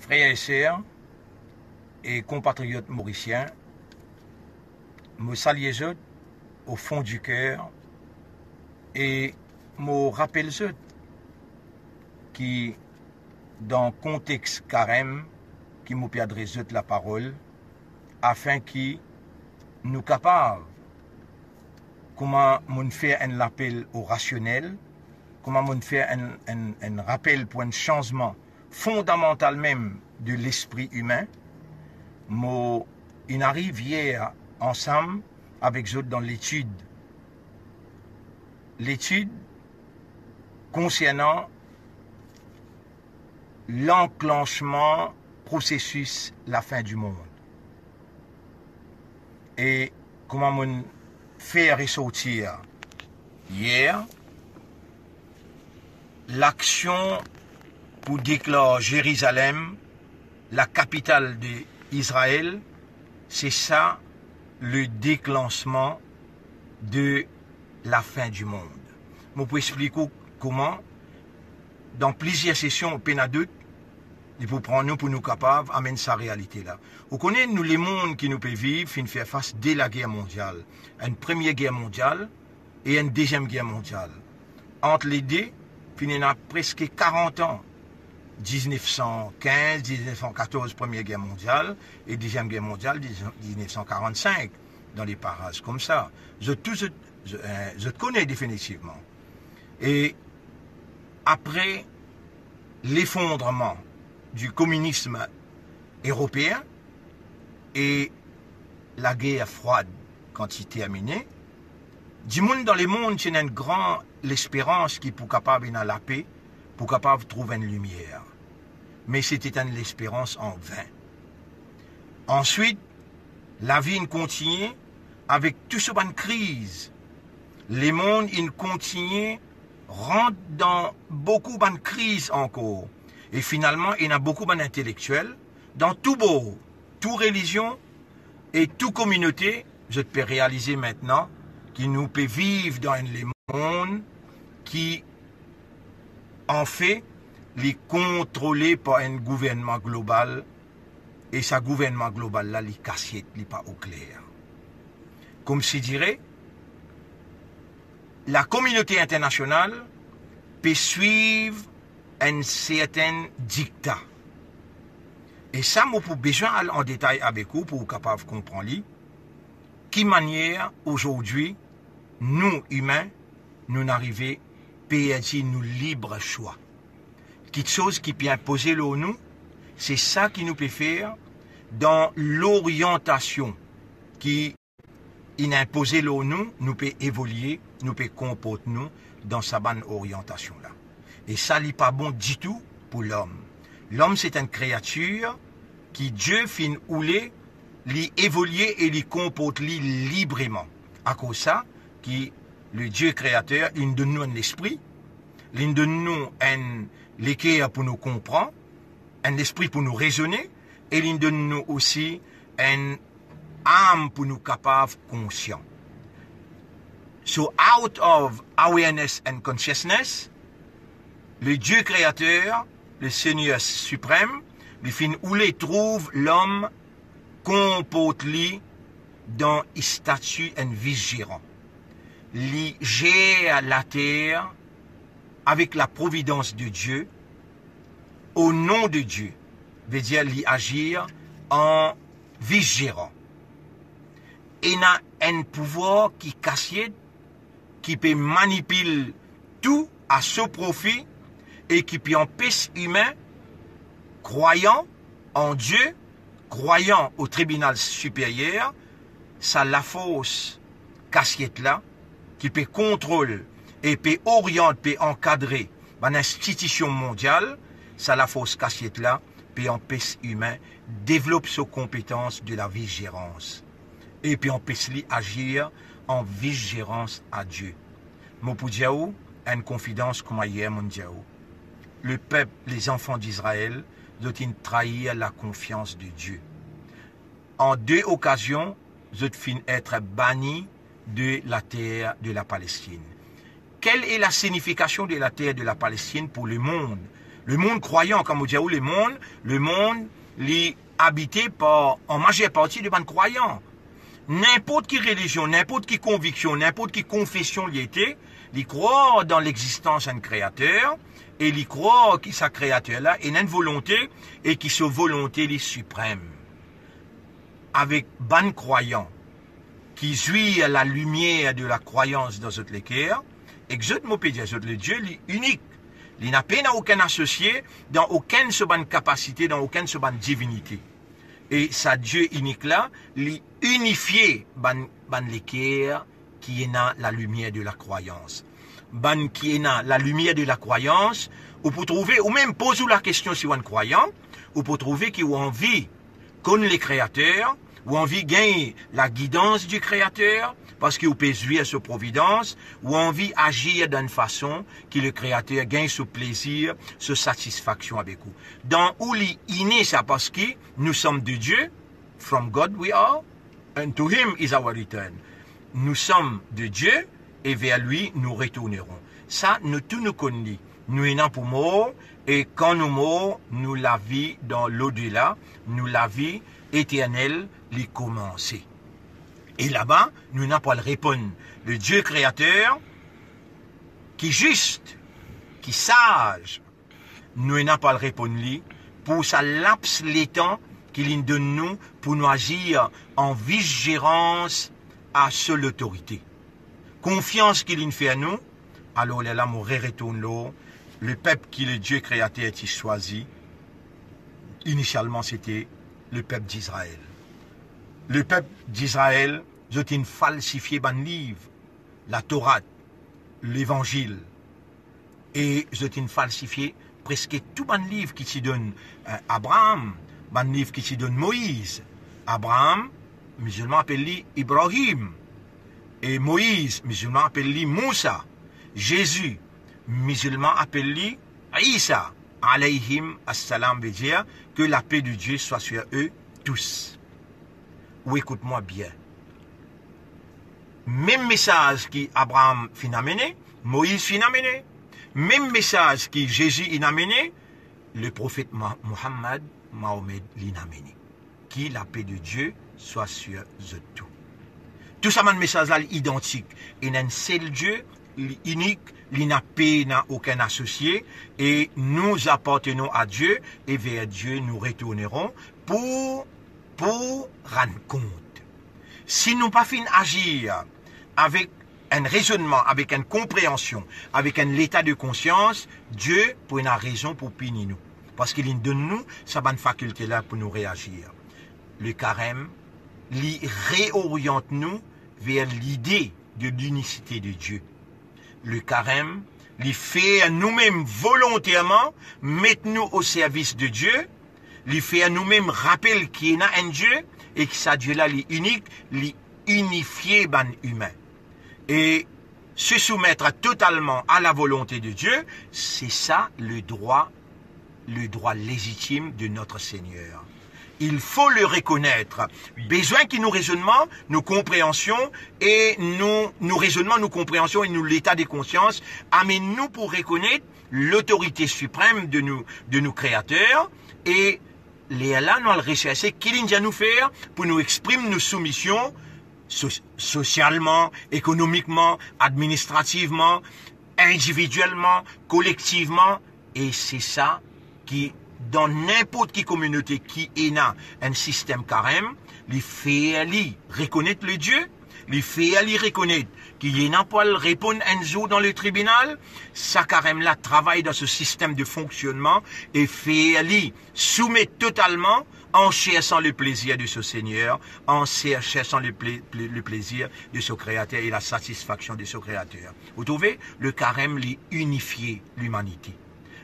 Frères et sœurs et compatriotes mauriciens, me salue au fond du cœur et me rappelle qui, dans le contexte carême, qui me adresse la parole, afin que nous capables, comment on fait un appel au rationnel, comment on fait un rappel pour un changement fondamental même de l'esprit humain. On arrive hier ensemble avec eux dans l'étude concernant l'enclenchement processus la fin du monde et comment on fait ressortir hier l'action pour déclarer Jérusalem la capitale d'Israël. C'est ça le déclenchement de la fin du monde. Je peux expliquer comment dans plusieurs sessions au Pénadoute, il faut prendre nous pour nous capables d'amener sa réalité là. Vous connaissez nous les mondes qui nous peuvent vivre, fin faire face dès la guerre mondiale, une première guerre mondiale et une deuxième guerre mondiale. Entre les deux, il y a presque 40 ans. 1915, 1914, première guerre mondiale et deuxième guerre mondiale, 1945, dans les parages comme ça. Je connais définitivement. Et après l'effondrement du communisme européen et la guerre froide quand il terminait, du monde dans le monde, c'est une grande l'espérance qui pour capable dans la paix, pour capable de trouver une lumière. Mais c'était une espérance en vain. Ensuite, la vie continue avec tout ce ban de crise. Les mondes, ils continuent, rentrent dans beaucoup de crises encore. Et finalement, il y a beaucoup d'intellectuels, dans tout beau, toute religion et toute communauté, je peux réaliser maintenant, qui nous peut vivre dans les mondes qui, en fait, les contrôlés par un gouvernement global, et ce gouvernement global là, les cassiettes, les pas au clair. Comme je dirais, la communauté internationale peut suivre un certain dictat. Et ça, moi, pour besoin aller en détail avec vous, pour vous capable de comprendre, qui manière aujourd'hui, nous, humains, nous n'arrivons pas à nous libre choix. Quelque chose qui peut imposer nous, c'est ça qui nous peut faire dans l'orientation qui imposé nous peut évoluer, nous peut comporter nous dans sa bonne orientation là. Et ça n'est pas bon du tout pour l'homme. L'homme c'est une créature qui Dieu fin oulé, lui évoluer et lui comporte librement. À cause de ça, qui le Dieu créateur, il donne nous un esprit, il donne nous un l'équerre pour nous comprendre, un esprit pour nous raisonner, et il donne nous aussi un âme pour nous capables conscients. So out of awareness and consciousness, le Dieu créateur, le Seigneur suprême, le fin où les trouve l'homme comporte-lui dans un statut en vigérant. Il gère la terre avec la providence de Dieu, au nom de Dieu, veut dire lui agir en vigérant. Et il a un pouvoir qui casse, qui peut manipuler tout à son profit et qui peut empêcher l'humain, croyant en Dieu, croyant au tribunal supérieur, ça la fausse cassiette là, qui peut contrôler et peut orienter, peut encadrer l'institution mondiale, ça la fausse cassiette là, peut empêcher l'humain développer ses compétences de la vigérance. Et puis empêcher lui agir en vigérance à Dieu. Mon pour dire une confidence comme hier mon Dieu. Le peuple, les enfants d'Israël, doivent trahir la confiance de Dieu. En deux occasions, ils doivent être bannis de la terre de la Palestine. Quelle est la signification de la terre de la Palestine pour le monde? Le monde croyant, comme on dit, le monde est habité par, en majeure partie, de bonnes croyants. N'importe quelle religion, n'importe quelle conviction, n'importe quelle confession il était, il croit dans l'existence d'un créateur, et il croit que ce créateur-là est une volonté, et que cette volonté est suprême. Avec bonnes croyants, qui jouit à la lumière de la croyance dans notre cœur, et que notre mot peut dire, le Dieu est unique. Il n'a pas aucun associé, dans aucune seconde capacité, dans aucune seconde divinité. Et ça Dieu unique là, il unifié ban l'équerre qui est dans la lumière de la croyance. Ban qui est dans la lumière de la croyance, ou pour trouver, ou même poser la question si on est croyant, ou pour trouver qu'il a envie, comme les créateurs, ou envie de gagner la guidance du créateur, parce qu'il peut jouir sa providence, ou envie d'agir d'une façon que le créateur gagne ce plaisir, ce satisfaction avec vous. Dans où l'inné, ça parce que nous sommes de Dieu, from God we are, and to Him is our return. Nous sommes de Dieu, et vers lui nous retournerons. Ça, nous tous nous connaissons. Nous sommes pour mort, et quand nous morts, nous la vie dans l'au-delà, nous la vie éternelle, les commencer. Et là-bas, nous n'avons pas le répondre. Le Dieu créateur, qui est juste, qui est sage, nous n'avons pas le répondre pour sa laps les temps qu'il donne nous pour nous agir en vigilance à seule autorité. Confiance qu'il fait à nous, alors là, nous retournons le peuple qui le Dieu créateur qui choisi. Initialement, c'était le peuple d'Israël. Le peuple d'Israël, ils ont falsifié ban livre, la Torah, l'évangile. Et ils ont falsifié presque tout ban livre qui s'y donne Abraham, ban livre qui s'y donne Moïse. Abraham, musulman appelle Ibrahim. Et Moïse, musulman appelle Moussa. Jésus, musulman appelle Isa. Alayhim assalam veut dire que la paix de Dieu soit sur eux tous. Ou écoute-moi bien. Même message qui Abraham fin amené, Moïse fin amené, même message qui Jésus in amené, le prophète Mohammed, Mahomet l'in amené. Qui la paix de Dieu soit sur eux tous. Tout ça, un message là identique. Il y a un seul Dieu, unique, il n'a pas aucun associé, et nous appartenons à Dieu, et vers Dieu nous retournerons pour rendre compte. Si nous pas fin agir avec un raisonnement, avec une compréhension, avec un état de conscience, Dieu pour une raison pour punir nous. Parce qu'il donne nous sa bonne faculté là pour nous réagir. Le carême, il réoriente nous vers l'idée de l'unicité de Dieu. Le carême, il fait à nous-mêmes volontairement mettre nous au service de Dieu, il fait à nous-mêmes rappeler qu'il y a un Dieu et que ce Dieu-là est unique, il unifié ban humain. Et se soumettre totalement à la volonté de Dieu, c'est ça le droit légitime de notre Seigneur. Il faut le reconnaître. Besoin que nos raisonnements, nos compréhensions et nos raisonnements, nos compréhensions et l'état de conscience amènent nous pour reconnaître l'autorité suprême de nos créateurs et là nous allons rechercher qu'il y a nous faire pour nous exprimer nos soumissions socialement, économiquement, administrativement, individuellement, collectivement, et c'est ça qui dans n'importe quelle communauté qui est dans un système carême, il fait reconnaître le Dieu, il fait reconnaître qu'il n'a pas le répondre un jour dans le tribunal, ça carême là travaille dans ce système de fonctionnement et fait soumettre totalement en cherchant le plaisir de ce Seigneur, en cherchant le plaisir de ce Créateur et la satisfaction de ce Créateur. Vous trouvez, le carême unifie l'humanité.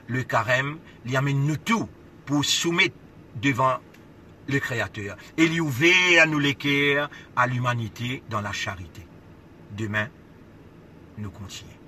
Le carême, il amène nous tout pour soumettre devant le Créateur. Et il ouvre à nous l'équerre à l'humanité dans la charité. Demain, nous continuons.